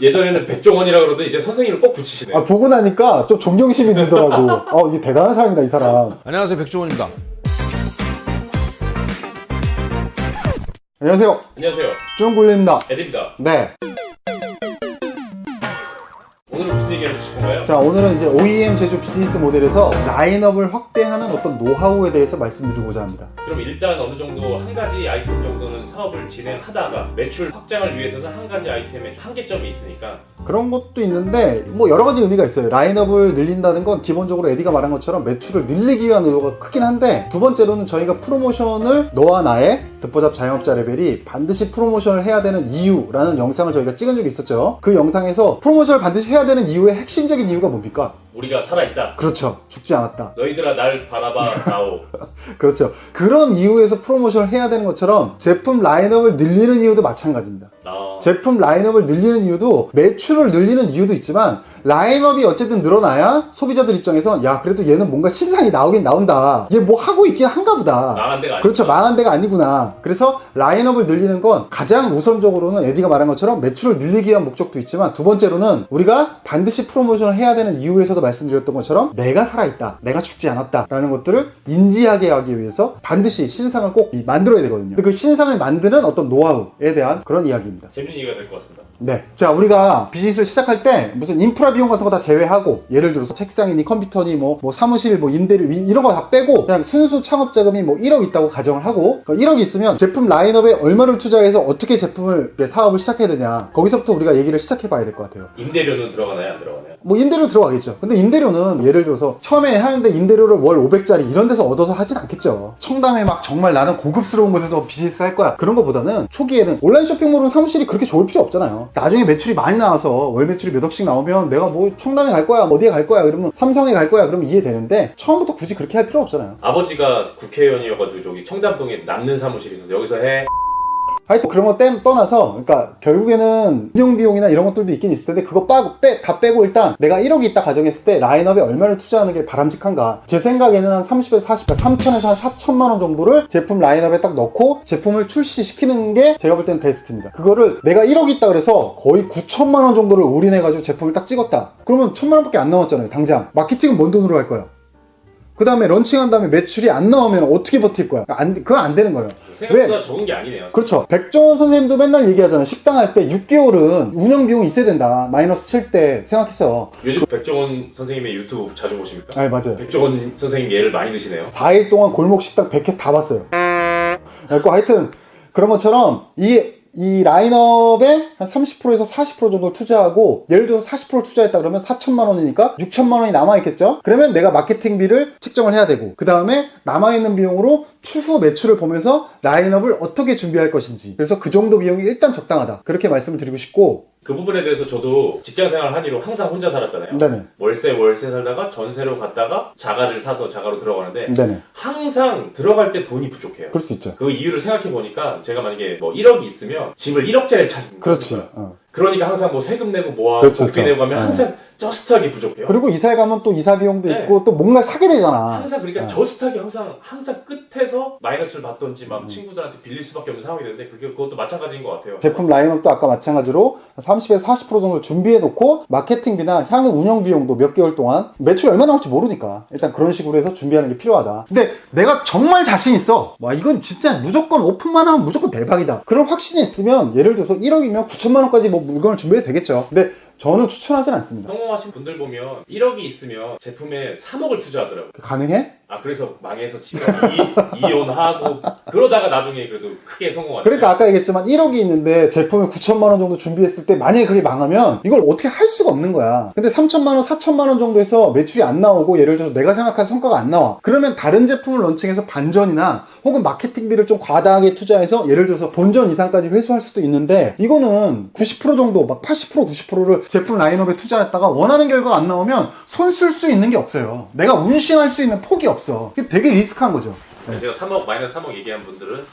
예전에는 백종원이라 그러더니 이제 선생님을 꼭 붙이시네요. 아, 보고 나니까 좀 존경심이 들더라고. 이게 대단한 사람이다, 이 사람. 안녕하세요, 백종원입니다. 안녕하세요. 안녕하세요. 쭈ung굴입니다. 에드입니다. 네. 오늘은 무슨 얘기를 해주실 건가요? 자, 오늘은 이제 OEM 제조 비즈니스 모델에서 라인업을 확대하는 어떤 노하우에 대해서 말씀드리고자 합니다. 그럼 일단 어느 정도 한 가지 아이템 정도는 사업을 진행하다가 매출 확장을 위해서는 한 가지 아이템에 한계점이 있으니까 그런 것도 있는데 뭐 여러 가지 의미가 있어요. 라인업을 늘린다는 건 기본적으로 에디가 말한 것처럼 매출을 늘리기 위한 의도가 크긴 한데, 두 번째로는 저희가 프로모션을 너와 나의 듣보잡 자영업자 레벨이 반드시 프로모션을 해야 되는 이유라는 영상을 저희가 찍은 적이 있었죠. 그 영상에서 프로모션을 반드시 해야 되는 이유의 핵심적인 이유가 뭡니까? 우리가 살아있다. 그렇죠. 죽지 않았다. 너희들아 날 바라봐 나오. 그렇죠. 그런 이유에서 프로모션을 해야 되는 것처럼 제품 라인업을 늘리는 이유도 마찬가지입니다. 제품 라인업을 늘리는 이유도 매출을 늘리는 이유도 있지만, 라인업이 어쨌든 늘어나야 소비자들 입장에서 야, 그래도 얘는 뭔가 신상이 나오긴 나온다, 얘 뭐 하고 있긴 한가 보다, 망한 데가 아니구나. 그렇죠, 망한 데가 아니구나. 그래서 라인업을 늘리는 건 가장 우선적으로는 에디가 말한 것처럼 매출을 늘리기 위한 목적도 있지만, 두 번째로는 우리가 반드시 프로모션을 해야 되는 이유에서도 말씀드렸던 것처럼 내가 살아있다, 내가 죽지 않았다 라는 것들을 인지하게 하기 위해서 반드시 신상을 꼭 만들어야 되거든요. 그 신상을 만드는 어떤 노하우에 대한 그런 이야기입니다. 재밌는 얘기가 될 것 같습니다. 네. 자, 우리가 비즈니스를 시작할 때 무슨 인프라 비용 같은 거 다 제외하고, 예를 들어서 책상이니 컴퓨터니 뭐 사무실 뭐 임대료 이런 거 다 빼고 그냥 순수 창업 자금이 뭐 1억 있다고 가정을 하고, 1억이 있으면 제품 라인업에 얼마를 투자해서 어떻게 제품을, 사업을 시작해야 되냐, 거기서부터 우리가 얘기를 시작해 봐야 될 것 같아요. 임대료는 들어가나요, 안 들어가나요? 뭐 임대료 들어가겠죠. 근데 임대료는 예를 들어서 처음에 하는데 임대료를 월 500짜리 이런 데서 얻어서 하진 않겠죠. 청담에 막 정말 나는 고급스러운 곳에서 비즈니스 할 거야, 그런 거보다는 초기에는 온라인 쇼핑몰은 사무실이 그렇게 좋을 필요 없잖아요. 나중에 매출이 많이 나와서 월 매출이 몇 억씩 나오면 내가 뭐 청담에 갈 거야, 어디에 갈 거야, 그러면 삼성에 갈 거야, 그러면 이해되는데, 처음부터 굳이 그렇게 할 필요 없잖아요. 아버지가 국회의원이어가지고 저기 청담동에 남는 사무실이 있어서 여기서 해. 하여튼 그런 거 떠나서, 그러니까 결국에는 운영비용이나 이런 것들도 있긴 있을 텐데, 그거 다 빼고 일단 내가 1억이 있다 가정했을 때 라인업에 얼마를 투자하는 게 바람직한가. 제 생각에는 한 30에서 40, 3천에서 한 4천만 원 정도를 제품 라인업에 딱 넣고 제품을 출시시키는 게 제가 볼 때는 베스트입니다. 그거를 내가 1억이 있다 그래서 거의 9천만 원 정도를 올인해가지고 제품을 딱 찍었다, 그러면 1천만 원밖에 안 나왔잖아요. 당장 마케팅은 뭔 돈으로 할 거야? 그 다음에 런칭한 다음에 매출이 안 나오면 어떻게 버틸 거야? 그건 안 되는 거예요. 생각보다 적은 게 아니네요. 그렇죠. 백종원 선생님도 맨날 얘기하잖아요. 식당 할 때 6개월은 운영 비용이 있어야 된다. 마이너스 칠 때 생각했어. 요즘 백종원 선생님의 유튜브 자주 보십니까? 아, 맞아요. 백종원 선생님 예를 많이 드시네요. 4일 동안 골목 식당 100회 다 봤어요. 그래서 하여튼 그런 것처럼 이 라인업에 한 30%에서 40% 정도 투자하고, 예를 들어서 40% 투자했다 그러면 4천만 원이니까 6천만 원이 남아있겠죠? 그러면 내가 마케팅비를 측정을 해야 되고, 그 다음에 남아있는 비용으로 추후 매출을 보면서 라인업을 어떻게 준비할 것인지, 그래서 그 정도 비용이 일단 적당하다, 그렇게 말씀을 드리고 싶고. 그 부분에 대해서 저도 직장생활 한 이후 항상 혼자 살았잖아요. 네네. 월세 살다가 전세로 갔다가 자가를 사서 자가로 들어가는데, 네네. 항상 들어갈 때 돈이 부족해요. 그럴 수 있죠. 그 이유를 생각해 보니까, 제가 만약에 뭐 1억이 있으면 집을 1억짜리 찾는 그렇지. 거예요. 그러니까 항상 뭐 세금 내고 뭐하고 그렇죠, 복비 내고 가면 네. 항상 저스트하게 부족해요. 그리고 이사에 가면 또 이사 비용도 네. 있고 또 뭔가 사게 되잖아. 항상 그러니까 저스트하게 항상 끝에서 마이너스를 받던지 막 친구들한테 빌릴 수밖에 없는 상황이 되는데, 그것도 마찬가지인 것 같아요. 제품 라인업도 아까 마찬가지로 30에서 40% 정도 준비해 놓고, 마케팅비나 향후 운영 비용도 몇 개월 동안 매출이 얼마 나올지 모르니까 일단 그런 식으로 해서 준비하는 게 필요하다. 근데 내가 정말 자신 있어, 와 이건 진짜 무조건 오픈만 하면 무조건 대박이다, 그런 확신이 있으면 예를 들어서 1억이면 9천만 원까지 뭐 물건을 준비해도 되겠죠. 근데 저는 추천하진 않습니다. 성공하신 분들 보면 1억이 있으면 제품에 3억을 투자하더라고요. 가능해? 그래서 망해서 지금 이혼하고 그러다가 나중에 그래도 크게 성공하죠. 그러니까 아까 얘기했지만 1억이 있는데 제품을 9천만 원 정도 준비했을 때 만약에 그게 망하면 이걸 어떻게 할 수가 없는 거야. 근데 3천만 원, 4천만 원 정도 해서 매출이 안 나오고, 예를 들어서 내가 생각한 성과가 안 나와. 그러면 다른 제품을 런칭해서 반전이나 혹은 마케팅비를 좀 과다하게 투자해서 예를 들어서 본전 이상까지 회수할 수도 있는데, 이거는 90% 정도, 막 80%, 90%를 제품 라인업에 투자했다가 원하는 결과가 안 나오면 손 쓸 수 있는 게 없어요. 내가 운신할 수 있는 폭이 없어. 이게 되게 리스크한 거죠. 네. 제가 3억, 마이너스 3억 얘기한 분들은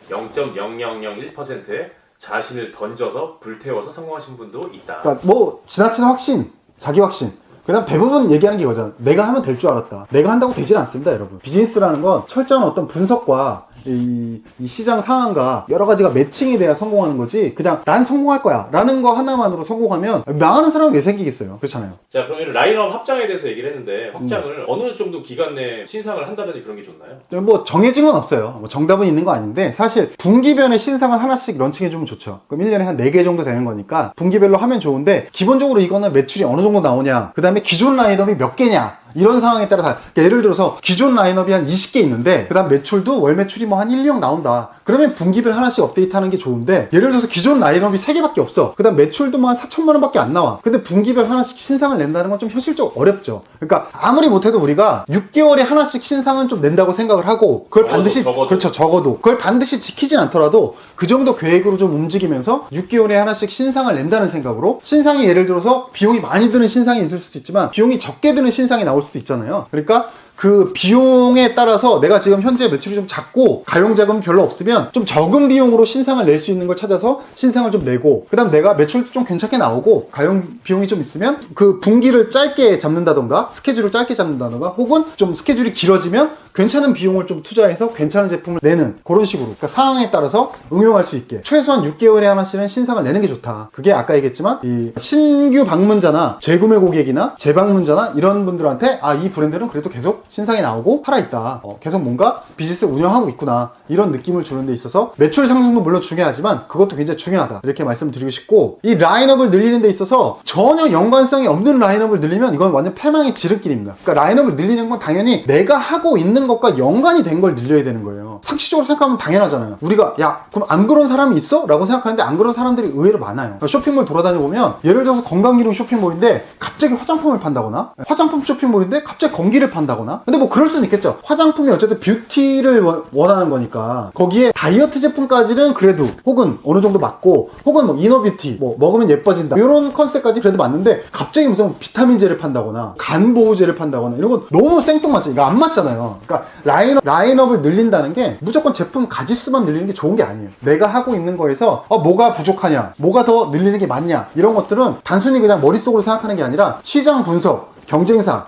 0.0001%에 자신을 던져서 불태워서 성공하신 분도 있다. 그러니까 뭐 지나치는 확신, 자기 확신, 그 다음 대부분 얘기하는 게 이거잖아. 내가 하면 될 줄 알았다. 내가 한다고 되질 않습니다, 여러분. 비즈니스라는 건 철저한 어떤 분석과 이 시장 상황과 여러 가지가 매칭이 돼야 성공하는 거지 그냥 난 성공할 거야 라는 거 하나만으로 성공하면 망하는 사람은 왜 생기겠어요. 그렇잖아요. 자, 그러면 라인업 확장에 대해서 얘기를 했는데 확장을 어느 정도 기간 내에 신상을 한다든지 그런 게 좋나요? 뭐 정해진 건 없어요. 뭐 정답은 있는 거 아닌데 사실 분기별에 신상을 하나씩 런칭해주면 좋죠. 그럼 1년에 한 4개 정도 되는 거니까 분기별로 하면 좋은데 기본적으로 이거는 매출이 어느 정도 나오냐 그 다음에 기존 라인업이 몇 개냐 이런 상황에 따라 다 예를 들어서 기존 라인업이 한 20개 있는데 그 다음 매출도 월 매출이 뭐 한 1, 2억 나온다. 그러면 분기별 하나씩 업데이트하는 게 좋은데 예를 들어서 기존 라인업이 3개밖에 없어. 그 다음 매출도 뭐 한 4천만 원밖에 안 나와. 근데 분기별 하나씩 신상을 낸다는 건 좀 현실적으로 어렵죠. 그러니까 아무리 못해도 우리가 6개월에 하나씩 신상은 좀 낸다고 생각을 하고 그걸 반드시 그렇죠. 적어도 그걸 반드시 지키진 않더라도 그 정도 계획으로 좀 움직이면서 6개월에 하나씩 신상을 낸다는 생각으로 신상이 예를 들어서 비용이 많이 드는 신상이 있을 수도 있지만 비용이 적게 드는 신상이 나올 수도 있잖아요. 그러니까 그 비용에 따라서 내가 지금 현재 매출이 좀 작고 가용자금 별로 없으면 좀 적은 비용으로 신상을 낼 수 있는 걸 찾아서 신상을 좀 내고 그 다음 내가 매출도 좀 괜찮게 나오고 가용 비용이 좀 있으면 그 분기를 짧게 잡는다던가 스케줄을 짧게 잡는다던가 혹은 좀 스케줄이 길어지면 괜찮은 비용을 좀 투자해서 괜찮은 제품을 내는 그런 식으로 그러니까 상황에 따라서 응용할 수 있게 최소한 6개월에 하나씩은 신상을 내는 게 좋다. 그게 아까 얘기했지만 이 신규 방문자나 재구매 고객이나 재방문자나 이런 분들한테 아, 이 브랜드는 그래도 계속 신상이 나오고 살아있다. 계속 뭔가 비즈니스 운영하고 있구나. 이런 느낌을 주는 데 있어서 매출 상승도 물론 중요하지만 그것도 굉장히 중요하다. 이렇게 말씀드리고 싶고 이 라인업을 늘리는 데 있어서 전혀 연관성이 없는 라인업을 늘리면 이건 완전 패망의 지름길입니다. 그러니까 라인업을 늘리는 건 당연히 내가 하고 있는 것과 연관이 된 걸 늘려야 되는 거예요. 상식적으로 생각하면 당연하잖아요. 우리가 야 그럼 안 그런 사람이 있어? 라고 생각하는데 안 그런 사람들이 의외로 많아요. 그러니까 쇼핑몰 돌아다녀보면 예를 들어서 건강기능 쇼핑몰인데 갑자기 화장품을 판다거나 화장품 쇼핑몰인데 갑자기 건기를 판다거나 근데 뭐 그럴 수는 있겠죠. 화장품이 어쨌든 뷰티를 원하는 거니까 거기에 다이어트 제품까지는 그래도 혹은 어느 정도 맞고 혹은 뭐 이너뷰티 뭐 먹으면 예뻐진다 이런 컨셉까지 그래도 맞는데 갑자기 무슨 비타민제를 판다거나 간보호제를 판다거나 이런 건 너무 생뚱맞죠. 이거 안 맞잖아요. 그러니까 라인업을 늘린다는 게 무조건 제품 가짓수만 늘리는 게 좋은 게 아니에요. 내가 하고 있는 거에서 뭐가 부족하냐 뭐가 더 늘리는 게 맞냐 이런 것들은 단순히 그냥 머릿속으로 생각하는 게 아니라 시장 분석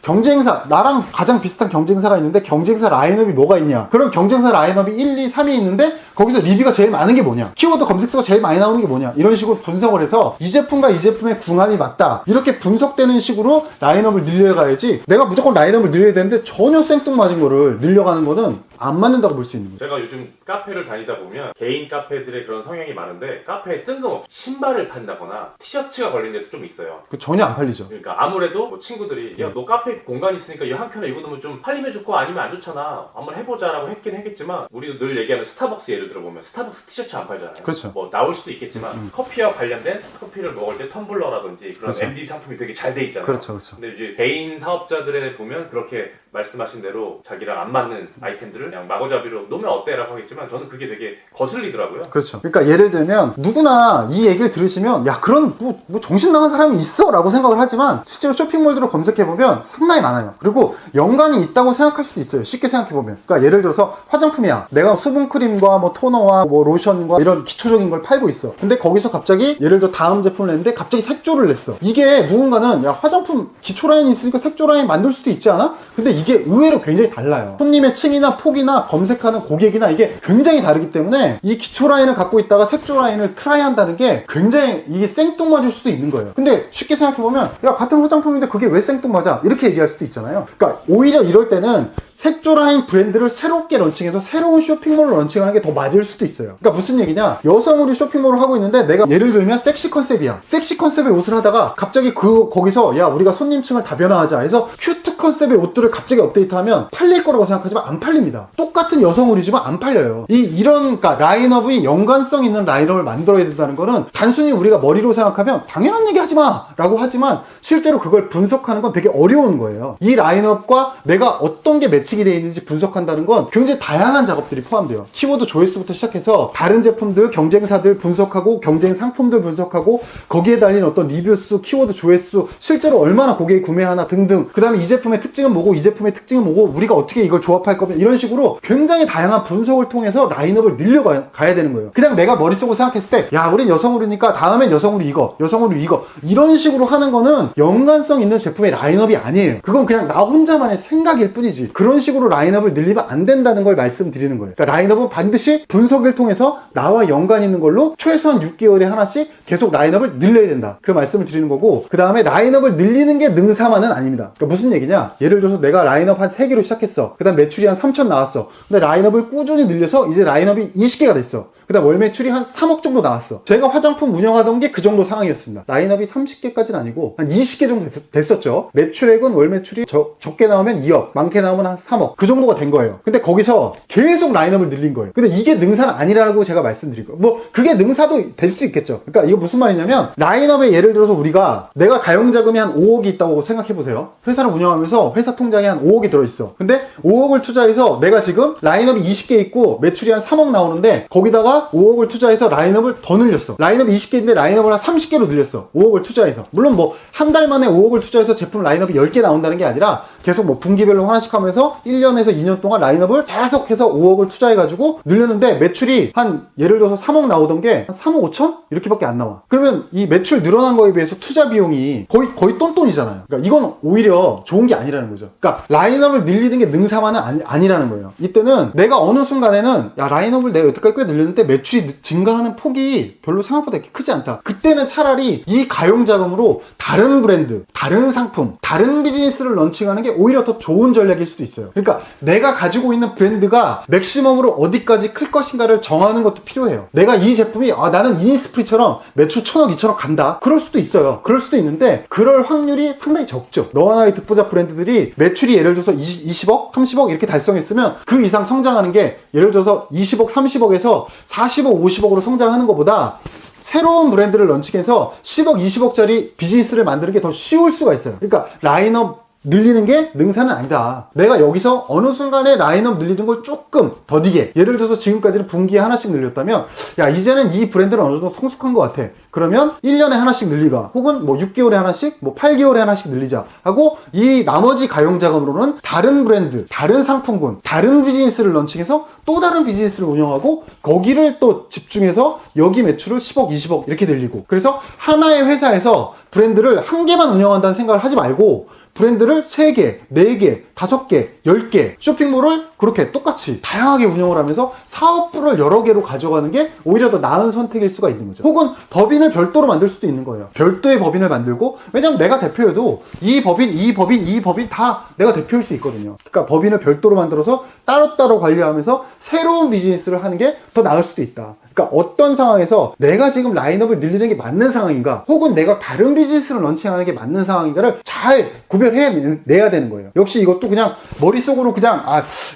경쟁사 나랑 가장 비슷한 경쟁사가 있는데 경쟁사 라인업이 뭐가 있냐 그럼 경쟁사 라인업이 1, 2, 3이 있는데 거기서 리뷰가 제일 많은 게 뭐냐 키워드 검색수가 제일 많이 나오는 게 뭐냐 이런 식으로 분석을 해서 이 제품과 이 제품의 궁합이 맞다 이렇게 분석되는 식으로 라인업을 늘려가야지 내가 무조건 라인업을 늘려야 되는데 전혀 생뚱맞은 거를 늘려가는 거는 안 맞는다고 볼 수 있는 거죠. 제가 요즘 카페를 다니다 보면 개인 카페들의 그런 성향이 많은데 카페에 뜬금없이 신발을 판다거나 티셔츠가 걸린 데도 좀 있어요. 그 전혀 안 팔리죠. 그러니까 아무래도 뭐 친구들이 야 너 카페 공간 있으니까 이 한 켠에 이거 넣으면 좀 팔리면 좋고 아니면 안 좋잖아. 한번 해보자라고 했긴 했겠지만 우리도 늘 얘기하는 스타벅스 예를 들어보면 스타벅스 티셔츠 안 팔잖아요. 그렇죠. 뭐 나올 수도 있겠지만 커피와 관련된 커피를 먹을 때 텀블러라든지 그런 그렇죠. MD 상품이 되게 잘 돼 있잖아요. 그렇죠. 근데 이제 개인 사업자들에 보면 그렇게 말씀하신 대로 자기랑 안 맞는 아이템들을 그냥 마구잡이로 놓으면 어때라고 하겠지만 저는 그게 되게 거슬리더라고요. 그렇죠. 그러니까 예를 들면 누구나 이 얘기를 들으시면 야 그런 뭐 정신 나간 사람이 있어? 라고 생각을 하지만 실제로 쇼핑몰들을 검색해보면 상당히 많아요. 그리고 연관이 있다고 생각할 수도 있어요. 쉽게 생각해보면. 그러니까 예를 들어서 화장품이야. 내가 수분크림과 뭐 토너와 뭐 로션과 이런 기초적인 걸 팔고 있어. 근데 거기서 갑자기 예를 들어 다음 제품을 냈는데 갑자기 색조를 냈어. 이게 누군가는 야 화장품 기초 라인이 있으니까 색조 라인 만들 수도 있지 않아? 근데 이게 의외로 굉장히 달라요. 손님의 층이나 폭이나 검색하는 고객이나 이게 굉장히 다르기 때문에 이 기초 라인을 갖고 있다가 색조 라인을 트라이 한다는 게 굉장히 이게 생뚱맞을 수도 있는 거예요. 근데 쉽게 생각해보면 야 같은 화장품인데 그게 왜 생뚱맞아? 이렇게 얘기할 수도 있잖아요. 그러니까 오히려 이럴 때는 색조 라인 브랜드를 새롭게 런칭해서 새로운 쇼핑몰을 런칭하는 게 더 맞을 수도 있어요. 그러니까 무슨 얘기냐? 여성우리 쇼핑몰을 하고 있는데 내가 예를 들면 섹시 컨셉이야. 섹시 컨셉의 옷을 하다가 갑자기 거기서 야 우리가 손님층을 다변화하자 해서 큐트 컨셉의 옷들을 갑자기 업데이트하면 팔릴 거라고 생각하지만 안 팔립니다. 똑같은 여성우리지만 안 팔려요. 이런 그러니까 라인업이 연관성 있는 라인업을 만들어야 된다는 거는 단순히 우리가 머리로 생각하면 당연한 얘기 하지 마! 라고 하지만 실제로 그걸 분석하는 건 되게 어려운 거예요. 이 라인업과 내가 어떤 게 매칭이 되어 있는지 분석한다는 건 굉장히 다양한 작업들이 포함돼요. 키워드 조회수부터 시작해서 다른 제품들, 경쟁사들 분석하고 경쟁 상품들 분석하고 거기에 달린 어떤 리뷰수, 키워드 조회수 실제로 얼마나 고객이 구매하나 등등 그 다음에 이 제품 제품의 특징은 뭐고 이 제품의 특징은 뭐고 우리가 어떻게 이걸 조합할 거면 이런 식으로 굉장히 다양한 분석을 통해서 라인업을 늘려가야 되는 거예요. 그냥 내가 머릿속으로 생각했을 때 야 우린 여성으로니까 다음엔 여성으로 이거 여성으로 이거 이런 식으로 하는 거는 연관성 있는 제품의 라인업이 아니에요. 그건 그냥 나 혼자만의 생각일 뿐이지 그런 식으로 라인업을 늘리면 안 된다는 걸 말씀드리는 거예요. 그러니까 라인업은 반드시 분석을 통해서 나와 연관 있는 걸로 최소한 6개월에 하나씩 계속 라인업을 늘려야 된다. 그 말씀을 드리는 거고 그 다음에 라인업을 늘리는 게 능사만은 아닙니다. 그러니까 무슨 얘기냐? 예를 들어서 내가 라인업 한 3개로 시작했어. 그 다음 매출이 한 3천 나왔어. 근데 라인업을 꾸준히 늘려서 이제 라인업이 20개가 됐어. 그 다음 월 매출이 한 3억 정도 나왔어. 제가 화장품 운영하던 게 그 정도 상황이었습니다. 라인업이 30개까지는 아니고 한 20개 정도 됐었죠. 매출액은 월 매출이 적게 나오면 2억, 많게 나오면 한 3억. 그 정도가 된 거예요. 근데 거기서 계속 라인업을 늘린 거예요. 근데 이게 능사는 아니라고 제가 말씀드릴 거예요. 뭐 그게 능사도 될 수 있겠죠. 그러니까 이거 무슨 말이냐면 라인업에 예를 들어서 우리가 내가 가용자금이 한 5억이 있다고 생각해보세요. 회사를 운영하면서 회사 통장에 한 5억이 들어있어. 근데 5억을 투자해서 내가 지금 라인업이 20개 있고 매출이 한 3억 나오는데 거기다가 5억을 투자해서 라인업을 더 늘렸어. 라인업이 20개인데 라인업을 한 30개로 늘렸어. 5억을 투자해서. 물론 뭐 한 달 만에 5억을 투자해서 제품 라인업이 10개 나온다는 게 아니라 계속 뭐 분기별로 하나씩 하면서 1년에서 2년 동안 라인업을 계속해서 5억을 투자해가지고 늘렸는데 매출이 한 예를 들어서 3억 나오던 게 한 3억 5천? 이렇게밖에 안 나와. 그러면 이 매출 늘어난 거에 비해서 투자 비용이 거의 똔똔이잖아요. 그러니까 이건 오히려 좋은 게 아니라는 거죠. 그러니까 라인업을 늘리는 게 능사만은 아니라는 거예요. 이때는 내가 어느 순간에는 야 라인업을 내가 여태까지 꽤 늘렸는데 매출이 증가하는 폭이 별로 생각보다 이렇게 크지 않다. 그때는 차라리 이 가용자금으로 다른 브랜드, 다른 상품, 다른 비즈니스를 런칭하는 게 오히려 더 좋은 전략일 수도 있어요. 그러니까 내가 가지고 있는 브랜드가 맥시멈으로 어디까지 클 것인가를 정하는 것도 필요해요. 내가 이 제품이 나는 이니스프리처럼 매출 1,000억, 2,000억 간다. 그럴 수도 있어요. 그럴 수도 있는데 그럴 확률이 상당히 적죠. 너와 나의 듣보잡 브랜드들이 매출이 예를 들어서 20억, 30억 이렇게 달성했으면 그 이상 성장하는 게 예를 들어서 20억, 30억에서 40억, 50억으로 성장하는 것보다 새로운 브랜드를 런칭해서 10억, 20억짜리 비즈니스를 만드는 게 더 쉬울 수가 있어요. 그러니까 라인업 늘리는 게 능사는 아니다. 내가 여기서 어느 순간에 라인업 늘리는 걸 조금 더디게 예를 들어서 지금까지는 분기에 하나씩 늘렸다면 야 이제는 이 브랜드는 어느 정도 성숙한 것 같아. 그러면 1년에 하나씩 늘리가 혹은 뭐 6개월에 하나씩 뭐 8개월에 하나씩 늘리자 하고 이 나머지 가용자금으로는 다른 브랜드, 다른 상품군, 다른 비즈니스를 런칭해서 또 다른 비즈니스를 운영하고 거기를 또 집중해서 여기 매출을 10억, 20억 이렇게 늘리고 그래서 하나의 회사에서 브랜드를 한 개만 운영한다는 생각을 하지 말고 브랜드를 3개, 4개, 5개, 10개 쇼핑몰을 그렇게 똑같이 다양하게 운영을 하면서 사업부를 여러 개로 가져가는 게 오히려 더 나은 선택일 수가 있는 거죠. 혹은 법인을 별도로 만들 수도 있는 거예요. 별도의 법인을 만들고 왜냐면 내가 대표여도 이 법인 다 내가 대표일 수 있거든요. 그러니까 법인을 별도로 만들어서 따로따로 관리하면서 새로운 비즈니스를 하는 게 더 나을 수도 있다. 그러니까 어떤 상황에서 내가 지금 라인업을 늘리는 게 맞는 상황인가 혹은 내가 다른 비즈니스를 런칭하는 게 맞는 상황인가를 잘 구별해내야 되는 거예요. 역시 이것도 그냥 머릿속으로 그냥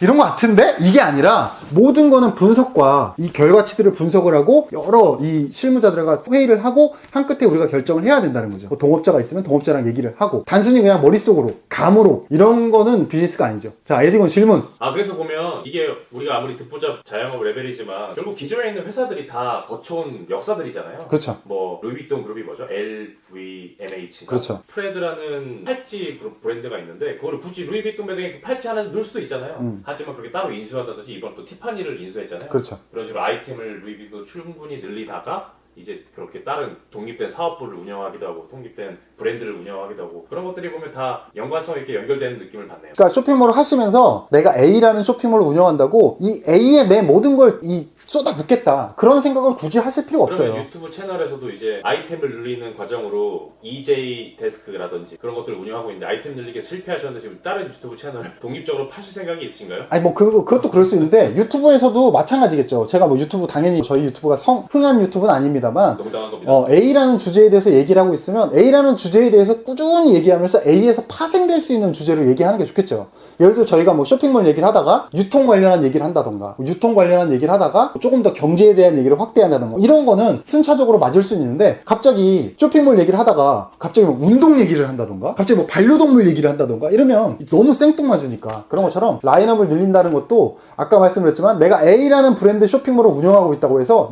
이런 거 같은데? 이게 아니라 모든 거는 분석과 이 결과치들을 분석을 하고 여러 이 실무자들과 회의를 하고 한 끝에 우리가 결정을 해야 된다는 거죠. 뭐 동업자가 있으면 동업자랑 얘기를 하고 단순히 그냥 머릿속으로 감으로 이런 거는 비즈니스가 아니죠. 자 에디건 질문. 그래서 보면 이게 우리가 아무리 듣보잡 자영업 레벨이지만 결국 기존에 있는 회사들이 다 거쳐온 역사들이잖아요. 그렇죠. 뭐 루이비통 그룹이 뭐죠? LVMH. 그렇죠. 프레드라는 팔찌 그룹 브랜드가 있는데 그거를 굳이 루이비통 매장에 팔찌 하나 넣을 수도 있잖아요. 하지만 그렇게 따로 인수한다든지 이번 또 티파니를 인수했잖아요. 그렇죠. 그런 식으로 아이템을 루이비통 충분히 늘리다가 이제 그렇게 다른 독립된 사업부를 운영하기도 하고 독립된 브랜드를 운영하기도 하고 그런 것들이 보면 다 연관성 있게 연결되는 느낌을 받네요. 그러니까 쇼핑몰을 하시면서 내가 A라는 쇼핑몰을 운영한다고 이 A에 내 모든 걸 쏟아붓겠다 그런 생각을 굳이 하실 필요가 없어요. 그러면 유튜브 채널에서도 이제 아이템을 늘리는 과정으로 EJ 데스크라든지 그런 것들을 운영하고 있는데 아이템 늘리기에 실패하셨는데 지금 다른 유튜브 채널을 독립적으로 파실 생각이 있으신가요? 아니 뭐 그것도 그럴 수 있는데 유튜브에서도 마찬가지겠죠. 제가 뭐 유튜브 당연히 저희 유튜브가 흥한 유튜브는 아닙니다만 농담한 겁니다. A라는 주제에 대해서 얘기를 하고 있으면 A라는 주제에 대해서 꾸준히 얘기하면서 A에서 파생될 수 있는 주제로 얘기하는 게 좋겠죠. 예를 들어 저희가 뭐 쇼핑몰 얘기를 하다가 유통 관련한 얘기를 한다던가 유통 관련한 얘기를 하다가 조금 더 경제에 대한 얘기를 확대한다던가 이런 거는 순차적으로 맞을 수 있는데 갑자기 쇼핑몰 얘기를 하다가 갑자기 뭐 운동 얘기를 한다던가 갑자기 뭐 반려동물 얘기를 한다던가 이러면 너무 생뚱맞으니까 그런 것처럼 라인업을 늘린다는 것도 아까 말씀드렸지만 내가 A라는 브랜드 쇼핑몰을 운영하고 있다고 해서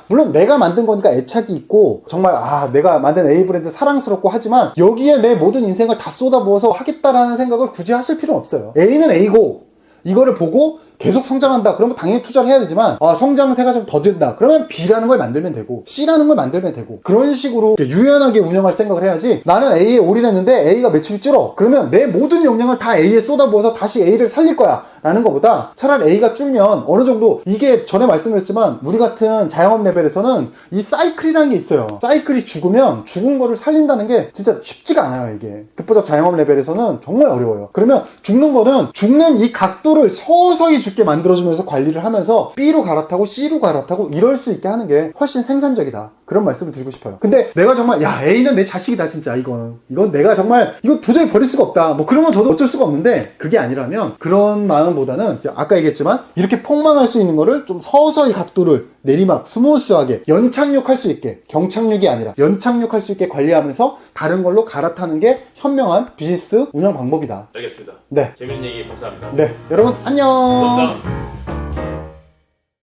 물론 내가 만든 거니까 보니까 애착이 있고 정말 내가 만든 A 브랜드 사랑스럽고 하지만 여기에 내 모든 인생을 다 쏟아부어서 하겠다라는 생각을 굳이 하실 필요는 없어요. A는 A고 이거를 보고 계속 성장한다 그러면 당연히 투자를 해야 되지만 성장세가 좀 더딘다 그러면 B라는 걸 만들면 되고 C라는 걸 만들면 되고 그런 식으로 유연하게 운영할 생각을 해야지. 나는 A에 올인했는데 A가 매출이 줄어 그러면 내 모든 역량을 다 A에 쏟아부어서 다시 A를 살릴 거야 라는 것보다 차라리 A가 줄면 어느 정도 이게 전에 말씀드렸지만 우리 같은 자영업 레벨에서는 이 사이클이라는 게 있어요. 사이클이 죽으면 죽은 거를 살린다는 게 진짜 쉽지가 않아요. 이게 듣보잡 자영업 레벨에서는 정말 어려워요. 그러면 죽는 거는 죽는 이 각도를 서서히 죽게 만들어주면서 관리를 하면서 B로 갈아타고 C로 갈아타고 이럴 수 있게 하는 게 훨씬 생산적이다 그런 말씀을 드리고 싶어요. 근데 내가 정말 A는 내 자식이다 진짜 이건 내가 정말 이거 도저히 버릴 수가 없다 뭐 그러면 저도 어쩔 수가 없는데 그게 아니라면 그런 마음보다는 아까 얘기했지만 이렇게 폭망할 수 있는 거를 좀 서서히 각도를 내리막 스무스하게 연착륙할 수 있게 경착륙이 아니라 연착륙할 수 있게 관리하면서 다른 걸로 갈아타는 게 현명한 비즈니스 운영 방법이다. 알겠습니다. 네. 재밌는 얘기 감사합니다. 네. 여러분 안녕. 감사합니다.